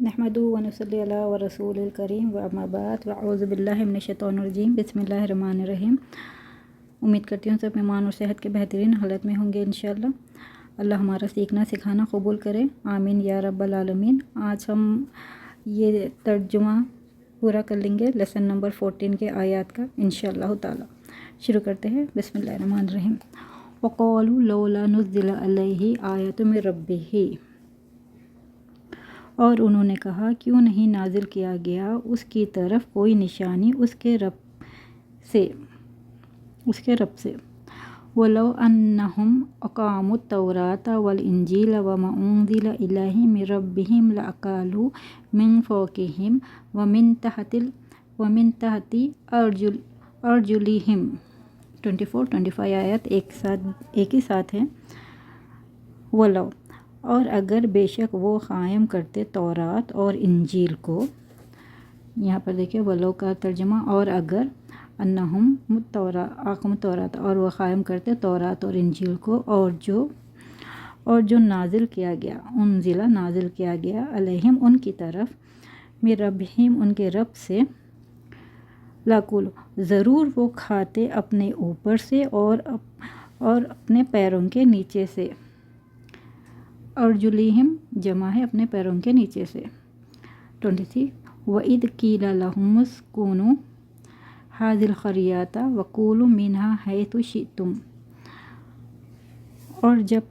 नहमदुहु व नसल्ली अला व रसूलिल करीम व अम्मा बाद व अऊज़ु बिल्लाहि मिनश्शैतानिर्रजीम बिस्मिल्लाहिर्रहमानिर्रहीम। उम्मीद करती हूँ सब ईमान और सेहत के बेहतरीन हालत में होंगे इंशाअल्लाह। अल्लाह हमारा सीखना सिखाना कबूल करे, आमीन या रब्बल आलमीन। आज हम ये तर्जुमा पूरा कर लेंगे लेसन नंबर 14 के आयत का इंशाअल्लाह ताला। शुरू करते हैं। बिस्मिल्लाहिर्रहमानिर्रहीम। वक़ालू लौला नुज़्ज़िला अलैहि आयतुम मिर रब्बिही, और उन्होंने कहा क्यों नहीं नाजिल किया गया उसकी तरफ कोई निशानी उसके रब से। वलौ अन्नहुम अक़ामुत तौरात वल इंजील व मा उन्ज़िला इलैहिम मिर रब्बिहिम लअकालू मिन फ़ौक़िहिम व मिन तहति अर्जुलिहिम। 24-25 आयत एक ही साथ है। वलौ, और अगर बेशक वो क़ायम करते तौरात और इंजील को। यहाँ पर देखिए वलो का तर्जुमा, और अगर अन्नहुम तौरात, और वह क़ायम करते तौरात और इंजील को, और जो नाजिल किया गया, उनजिला नाजिल किया गया, अलैहिम उनकी तरफ, मिर रब्बिहिम उनके रब से, लाकुल ज़रूर वो खाते अपने ऊपर से और अपने पैरों के नीचे से। अर्जुलिहिम जमा है अपने पैरों के नीचे से। 23 वइद कीला लहुमुस्कुनु हाज़िल क़रियता वक़ूलू मिन्हा हैथु शिअ्तुम, और जब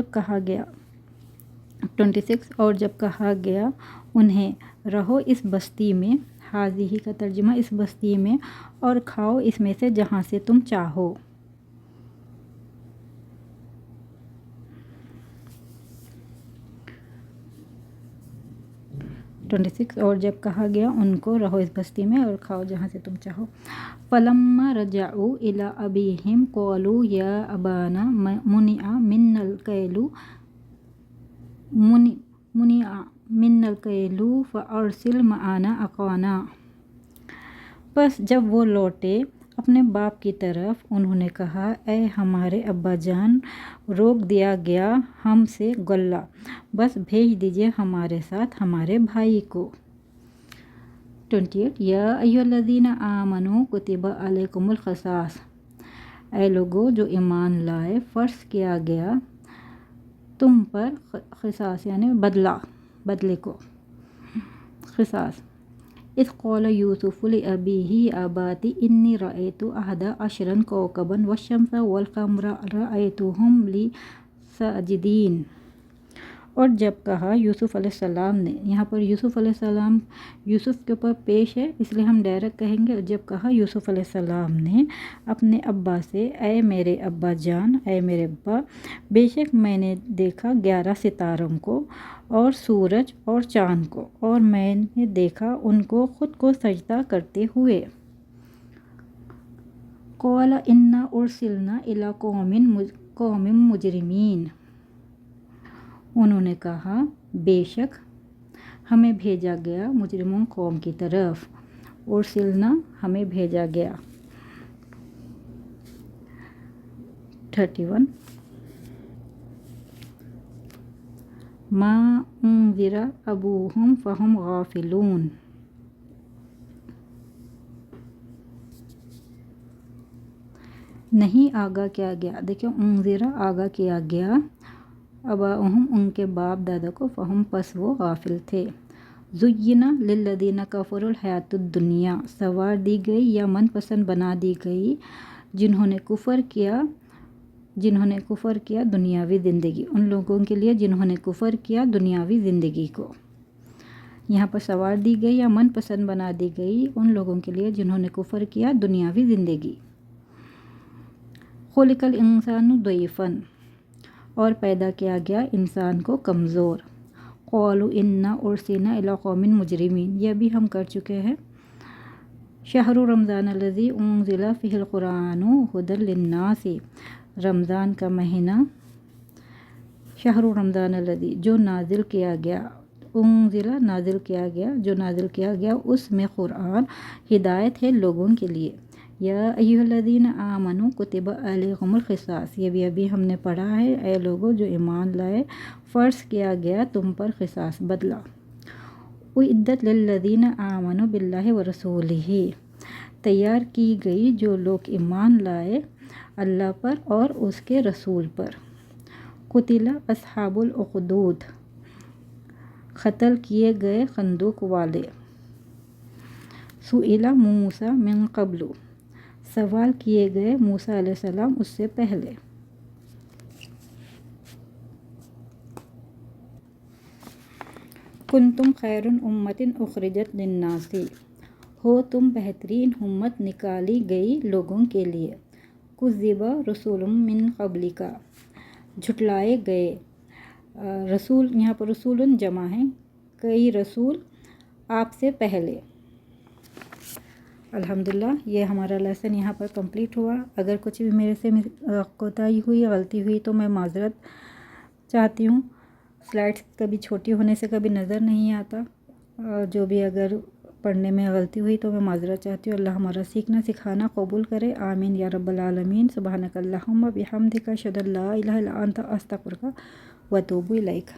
कहा गया 26 और जब कहा गया उन्हें रहो इस बस्ती में, हाज़िही का तर्जुमा इस बस्ती में, और खाओ इसमें से जहाँ से तुम चाहो। 26 और जब कहा गया उनको रहो इस बस्ती में और खाओ जहाँ से तुम चाहो। फलम्मा रजअू इला अबीहिम क़ालू या अबाना मुनिअ मिन्नल कैलू फ़अरसिल मआना अख़ाना। बस जब वो लौटे अपने बाप की तरफ, उन्होंने कहा ऐ हमारे अब्बा जान, रोक दिया गया हमसे गल्ला, बस भेज दीजिए हमारे साथ हमारे भाई को। 28 या अय्युहल्लज़ीना आमनू कुतिबा अलैकुमुल क़िसास, ऐ लोगो जो ईमान लाए फ़र्ज़ किया गया तुम पर क़िसास यानी बदले को, क़िसास। इस क़ाल यूसुफ़ु लिअबीही अबाती इन्नी रअयतु अहदा अशरन कौकबन वश्शम्स वल क़मरा रअयतुहुम ली साजिदीन। और जब कहा यूसुफ़ अलैहिस्सलाम ने, यहाँ पर यूसुफ़ अलैहिस्सलाम यूसुफ़ के ऊपर पेश है इसलिए हम डायरेक्ट कहेंगे। जब कहा यूसुफ़ अलैहिस्सलाम ने अपने अब्बा से, ऐ मेरे अब्बा जान, ऐ मेरे अब्बा, बेशक मैंने देखा 11 सितारों को और सूरज और चाँद को, और मैंने देखा उनको ख़ुद को सजदा करते हुए। क़ाल इन्ना उरसिलना इला क़ौमिन मुजरिमीन, उन्होंने कहा बेशक हमें भेजा गया मुजरिमों कौम की तरफ। उरसिलना हमें भेजा गया। 31 मा उन्ज़िरा अबूहुम फ़हुम गाफ़िलून, नहीं आगाह किया गया। देखिए उन्ज़िरा आगाह किया गया, अबाउहुम उनके बाप दादा को, फ़हुम पस वो गाफिल थे। ज़ुय्यिना लिल्लज़ीना कफ़रुल हयातुद दुनिया, सवार दी गई या मनपसंद बना दी गई जिन्होंने कुफ़र किया दुनियावी ज़िंदगी, उन लोगों के लिए जिन्होंने कुफ़र किया दुनियावी ज़िंदगी को। यहाँ पर सवार दी गई या मनपसंद बना दी गई उन लोगों के लिए जिन्होंने कुफ़र किया दुनियावी ज़िंदगी। खुलिकल इंसानु दईफ़न, और पैदा किया गया इंसान को कमज़ोर। क़ालू इन्ना उरसिलना इला क़ौमिन मुजरिमीन, यह भी हम कर चुके हैं। शहरु रमज़ान अल्लज़ी उन्ज़िला फ़ीहिल क़ुरआनु हुदल लिन्नासी, रमज़ान का महीना, शहरु रमज़ान अल्लज़ी जो नाजिल किया गया, उन्ज़िला नाजिल किया गया, जो नाजिल किया गया उसमें क़ुरआन हिदायत है लोगों के लिए। یا ایھا آمنو کتب علیکم القصاص، یہ بھی ابھی ہم نے پڑھا ہے، اے لوگوں جو ایمان لائے فرض کیا گیا تم پر قصاص بدلہ۔ اعدت للذین آمنوا باللہ ورسولہ، تیار کی گئی جو لوگ ایمان لائے اللہ پر اور اس کے رسول پر۔ قتل اصحاب الاخدود، قتل کیے گئے خندوق والے۔ سئل موسیٰ من قبل، سوال کیے گئے موسیٰ علیہ السلام اس سے پہلے۔ کنتم خیر امۃ اخرجت للناس، ہو تم بہترین امت نکالی گئی لوگوں کے لیے۔ کذب رسول من قبلک، جھٹلائے گئے رسول، یہاں پر رسول جمع ہے، کئی رسول آپ سے پہلے۔ الحمدللہ یہ ہمارا لیسن یہاں پر کمپلیٹ ہوا۔ اگر کچھ بھی میرے سے کوتاہی ہوئی، غلطی ہوئی تو میں معذرت چاہتی ہوں۔ سلائڈس کبھی چھوٹی ہونے سے کبھی نظر نہیں آتا، جو بھی اگر پڑھنے میں غلطی ہوئی تو میں معذرت چاہتی ہوں۔ اللہ ہمارا سیکھنا سکھانا قبول کرے، آمین یا رب العالمین۔ سبحانک اللہم و بحمدک، اشہد ان لا الہ الا انت، استغفرک و اتوب الیک۔